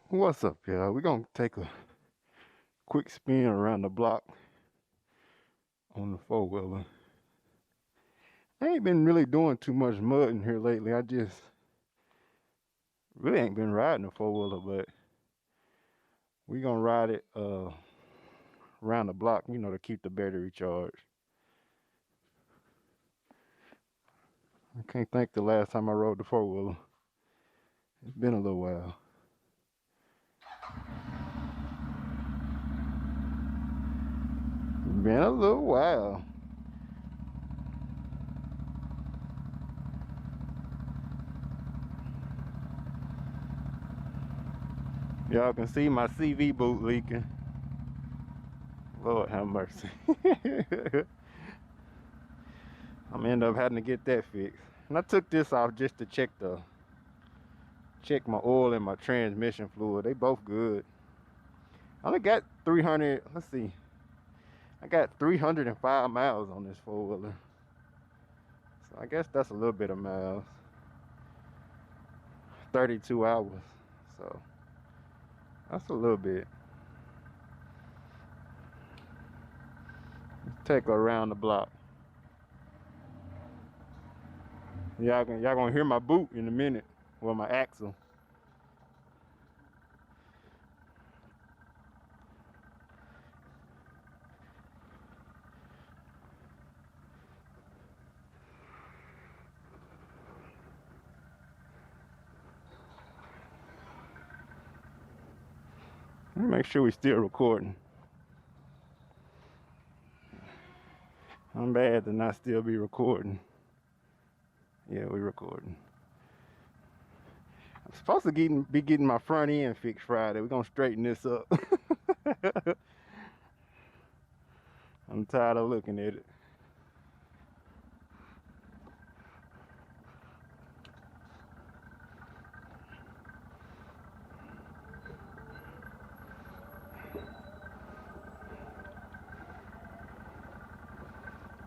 What's up, y'all? We're gonna take a quick spin around the block on the four-wheeler. I ain't been really doing too much mud in here lately. I just really ain't been riding a four-wheeler, but we gonna ride it around the block, to keep the battery charged. I can't think the last time I rode the four-wheeler. It's been a little while. Been a little while. Y'all can see my CV boot leaking. Lord have mercy. I'm gonna end up having to get that fixed. And I took this off just to check my oil and my transmission fluid. They both good. I only got 300, let's see. I got 305 miles on this four-wheeler. So I guess that's a little bit of miles. 32 hours. So that's a little bit. Let's take her around the block. Y'all gonna hear my boot in a minute. Well, my axle. Let me make sure we're still recording. I'm bad to not still be recording. Yeah, we're recording. I'm supposed to be getting my front end fixed Friday. We're gonna straighten this up. I'm tired of looking at it.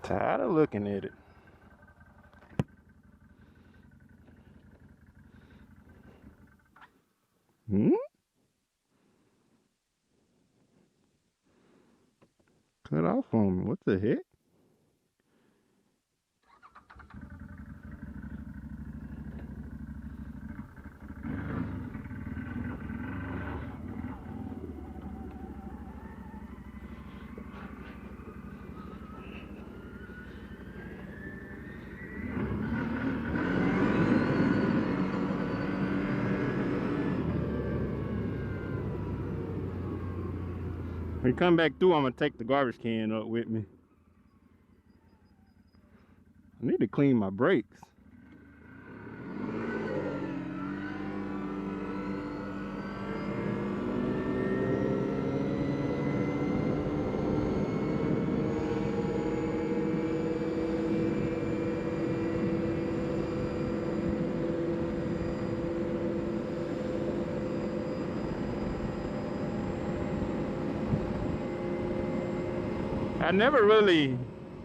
Tired of looking at it. Cut off on me. What the heck? When you come back through, I'm gonna take the garbage can up with me. I need to clean my brakes.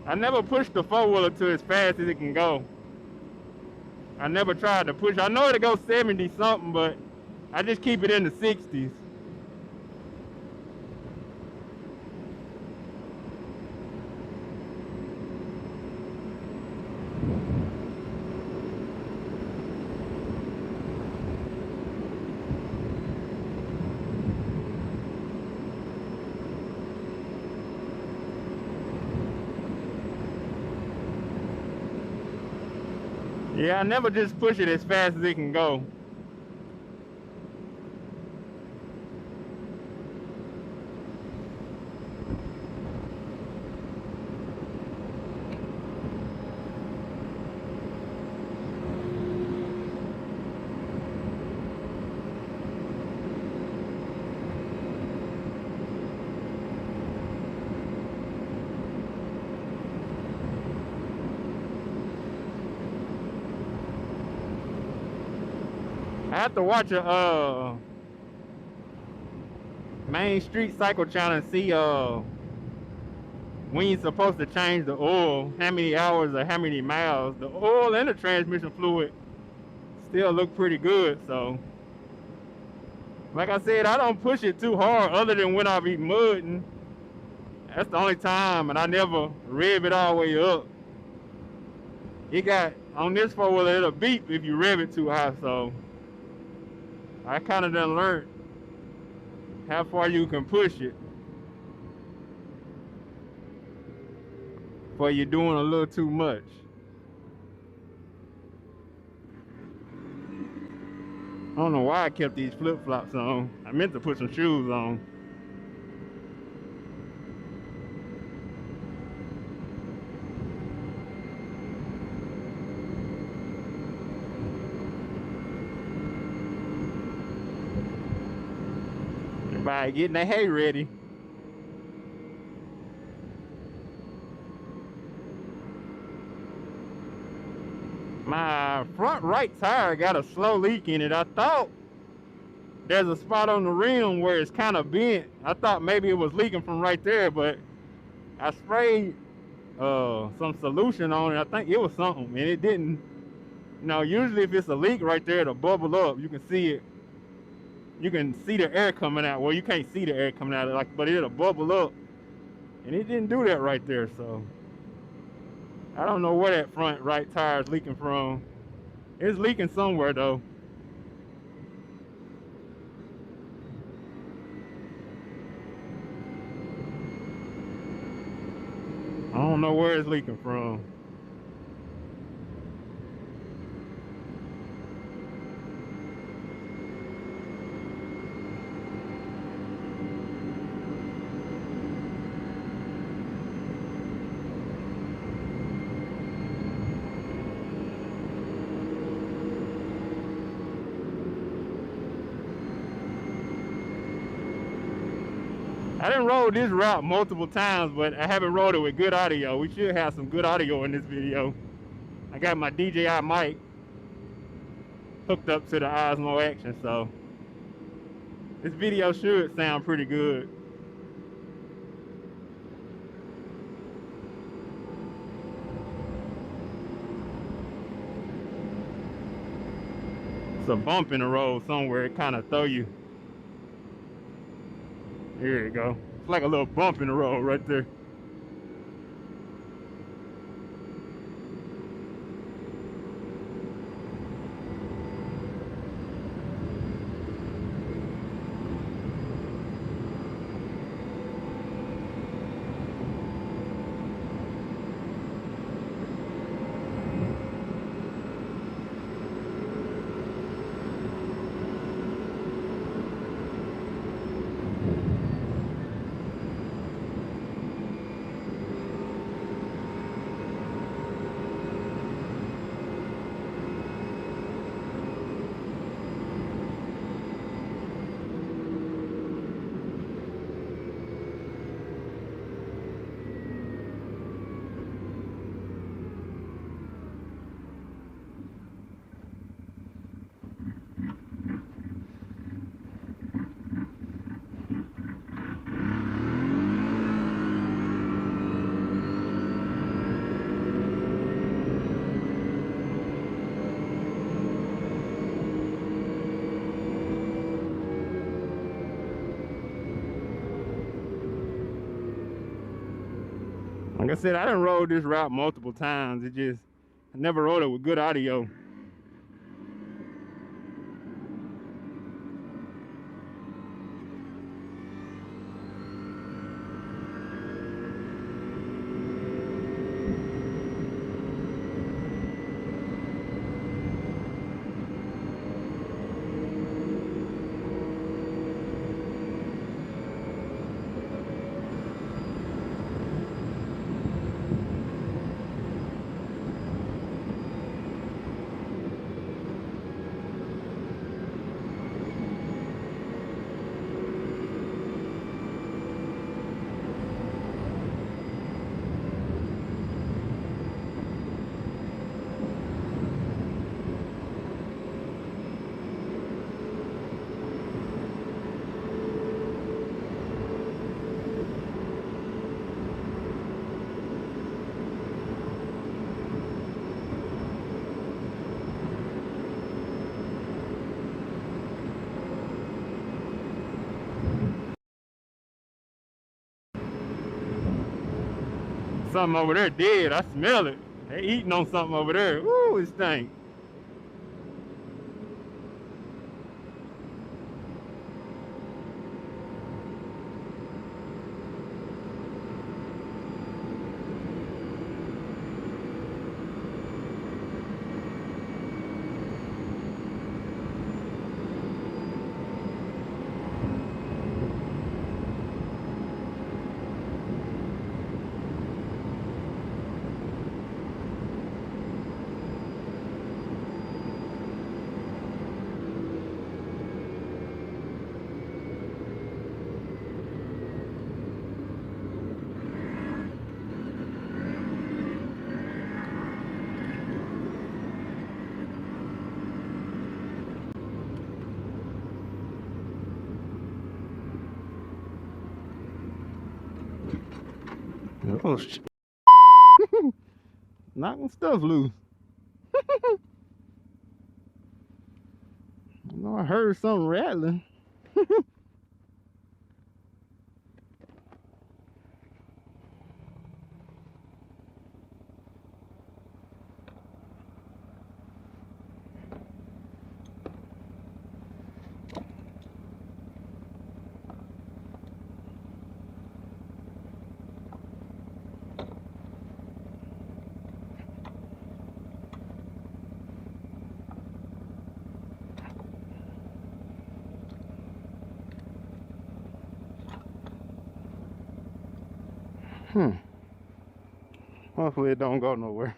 I never pushed the four-wheeler to as fast as it can go. I never tried to push. I know it'll go 70 something, but I just keep it in the 60s. Yeah, I never just push it as fast as it can go. I have to watch a main street cycle channel and see when you're supposed to change the oil, how many hours or how many miles. The oil and the transmission fluid still look pretty good, so Like I said, I don't push it too hard other than when I be mudding. That's the only time, and I never rev it all the way up. It got, on this four-wheeler, it'll beep if you rev it too high, so I kind of done learned how far you can push it before you're doing a little too much. I don't know why I kept these flip-flops on. I meant to put some shoes on. Everybody getting their hay ready. My front right tire got a slow leak in it. I thought there's a spot on the rim where it's kind of bent. I thought maybe it was leaking from right there, but I sprayed some solution on it. I think it was something, and it didn't. You know, usually if it's a leak right there, it'll bubble up. You can see it. You can see the air coming out. Well, you can't see the air coming out, but it'll bubble up, and it didn't do that right there. So I don't know where that front right tire is leaking from. It's leaking somewhere though. I don't know where it's leaking from. I done rode this route multiple times, but I haven't rode it with good audio. We should have some good audio in this video. I got my DJI mic hooked up to the Osmo Action, so this video should sound pretty good. It's a bump in the road somewhere. It kind of throw you. Here you go. It's like a little bump in the road right there. Like I said, I done rode this route multiple times. I never rode it with good audio. Something over there dead. I smell it. They eating on something over there. Woo, it stinks. Oh, knocking stuff loose. I know I heard something rattling. Hopefully it don't go nowhere.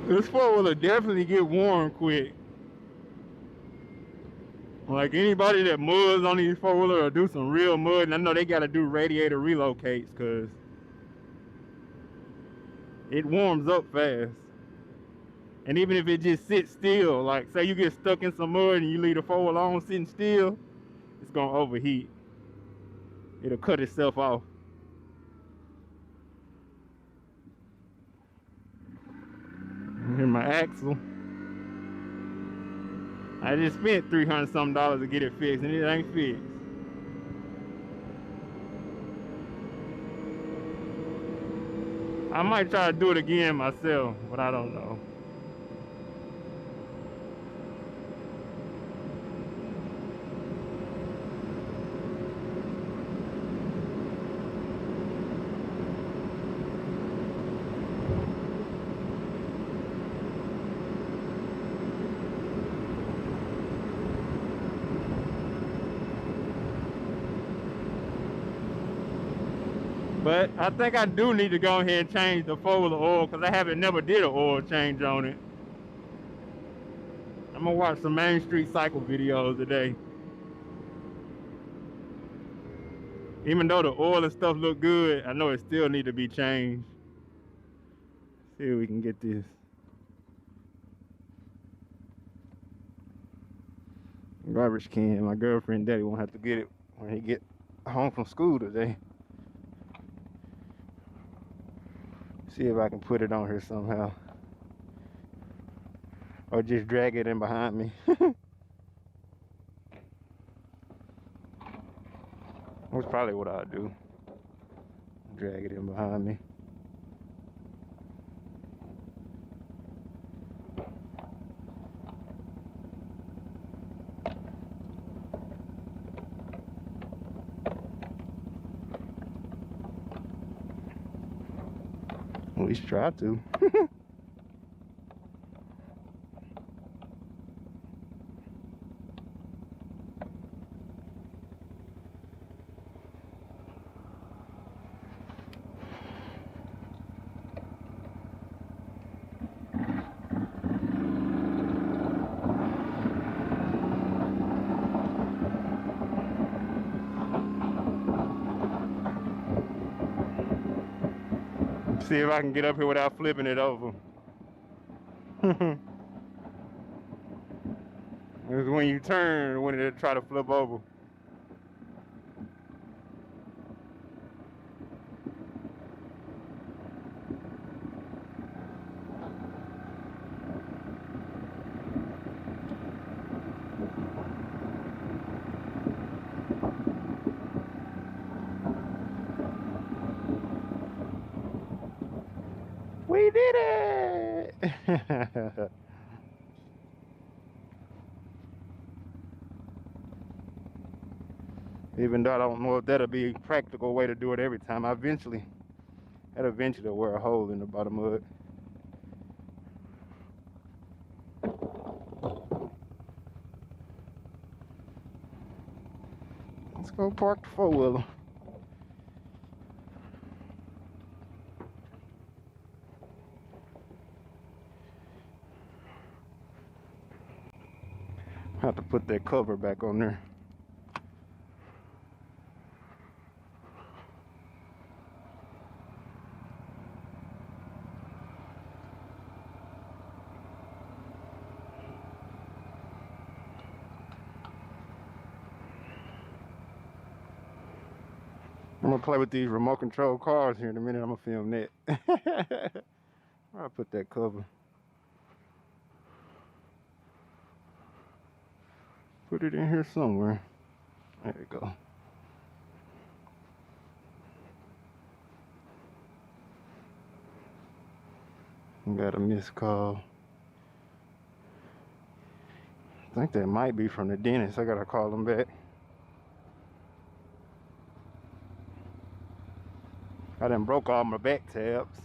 This four-wheeler definitely get warm quick. Like anybody that muds on these four-wheeler or do some real mud, and I know they gotta do radiator relocates because it warms up fast. And even if it just sits still, like say you get stuck in some mud and you leave the four-wheeler on sitting still, it's gonna overheat. It'll cut itself off. Here's my axle. I just spent $300 something to get it fixed, and it ain't fixed. I might try to do it again myself, but I don't know. But I think I do need to go ahead and change the four-wheeler oil because I never did an oil change on it. I'm gonna watch some Main Street Cycle videos today. Even though the oil and stuff look good, I know it still need to be changed. See if we can get this. Garbage can. My girlfriend daddy won't have to get it when he get home from school today. See if I can put it on here somehow. Or just drag it in behind me. That's probably what I'll do. Drag it in behind me. At least try to. See if I can get up here without flipping it over. It's when you turn when it try to flip over. We did it! Even though I don't know if that'll be a practical way to do it every time, that'll eventually wear a hole in the bottom of it. Let's go park the four-wheeler. Have to put that cover back on there. I'm gonna play with these remote control cars here in a minute. I'm gonna film that. I'll put that cover. Put it in here somewhere. There we go. Got a missed call. I think that might be from the dentist. I gotta call him back. I done broke all my back tabs.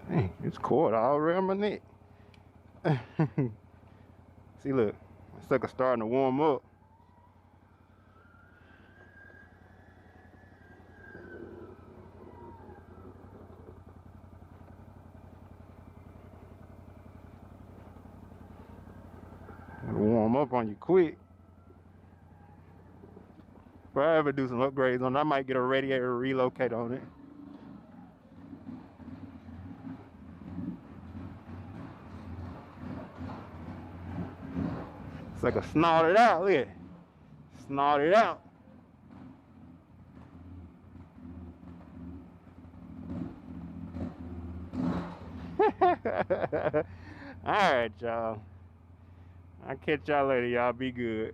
Dang, it's cord all around my neck. See, look, my sucker's starting to warm up. It'll warm up on you quick. If I ever do some upgrades on it, I might get a radiator relocate on it. It's like a snort it out, look at it. Snort it out. Alright, y'all. I'll catch y'all later, y'all. Be good.